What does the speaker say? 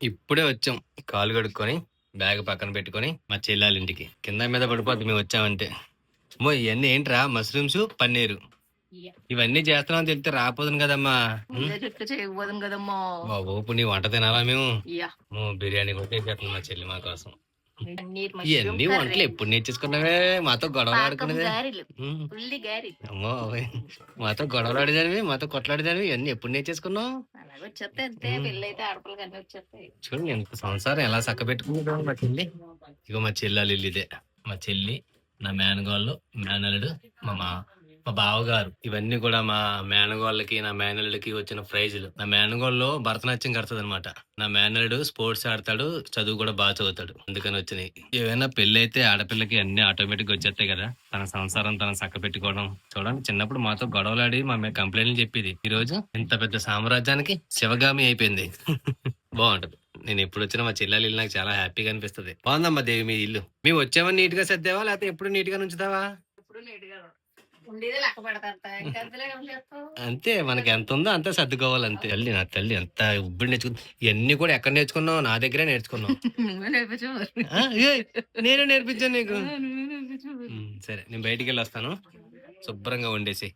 ఇప్పుడే వచ్చాం. కాళ్ళు కడుక్కొని, బ్యాగ్ పక్కన పెట్టుకొని, మా చెల్లాలింటికి. కింద మీద పడిపోద్ది మేము వచ్చామంటే. అమ్మో! ఇయన్నీ ఏంట్రా మష్రూమ్స్, పన్నీరు. యాహ్! ఇవన్నీ చేస్తున్నావని తెలిస్తే రాపోదును కదమ్మా! ముందే చెప్తే చేయకపోదును కదమ్మా! బాబు ఇప్పుడు నీ వంట తినాలా మేము? యాహ్! బిర్యానీ కూడా తెచ్చేస్తుంది మా చెల్లి మా కోసం. పన్నీర్ మష్రూమ్ ఇయన్నీ కర్రీ. వంటలు ఎప్పుడు నేర్చేసుకున్నావే? మాతో గొడవలు పాకం ఆడుకునేదే. గారెలు. హ్మ్. ఉల్లి గారెలు. అమ్మో బాబోయ్! మాతో గొడవలాడేదానివి, మాతో కొట్లాడేదానివి ఇయన్నీ ఎప్పుడు నేర్చేసుకున్నావు? అలాగొచ్చేస్తాయి అంతే. హ్మ్. పెళ్ళైతే ఆడపిల్లకి అన్నీ వచ్చేస్తాయి. చూడు ఎంత సంసారం ఎలా చక్కబెట్టుకుందో మా చెల్లి. ఇగో మా చెల్లాలి ఇల్లు ఇదే. మా చెల్లి, నా మేనగోళ్ళు, మేనల్లుడు, మా మా మా బావగారు. ఇవన్నీ కూడా మా మేనగోళ్ళకి, నా మేనల్లుడికి వచ్చిన ప్రైజులు. నా మేనగోళ్ళు భరతనాట్యం కడతదనమాట. నా మేనల్లుడు స్పోర్ట్స్ ఆడతాడు, చదువు కూడా బాగా చదువుతాడు. అందుకని వచ్చినాయి. ఏవైనా పెళ్ళైతే ఆడపిల్లకి అన్ని ఆటోమేటిక్‌గా వచ్చేస్తాయి కదా! తన సంసారం తను చక్కబెట్టుకోవడం. చూడండి చిన్నప్పుడు మాతో గొడవలాడి మా మీద కంప్లెయింట్లు చెప్పేది. ఈరోజు ఇంత పెద్ద సామ్రాజ్యానికి శివగామి అయిపోయింది. బావుంటది. నేనెప్పుడొచ్చినా మా చెల్లాలి ఇల్లు నాకు చాలా హ్యాపీగా అనిపిస్తది. బావుందమ్మా దేవి మీ ఇల్లు. మేము వచ్చామని నీట్‌గా సర్దావా? లేతే ఎప్పుడు నీట్‌గానే ఉంచుతావా? ఎప్పుడు నీట్‌గా ఉండేదే లెక్క పెడతాంట. ఇంకా అందులో ఏం చేస్తావు? అంతే మనకి ఎంతుందో అంతే సర్దుకోవాలంతే. తల్లి నా తల్లి ఎంత ఉబ్బిడి నేర్చుకుంది. ఇయన్నీ కూడా ఎక్కడ నేర్చుకున్నావు? నా దగ్గరే నేర్చుకున్నావు. నువ్వే నేర్పించావు మరి. ఆ! ఏయ్! నేనే నేర్పించాను నీకు. నువ్వే నేర్పించావు మరి. సరే నేను బయటికెళ్ళొస్తాను. శుభ్రంగా వండేసేయి.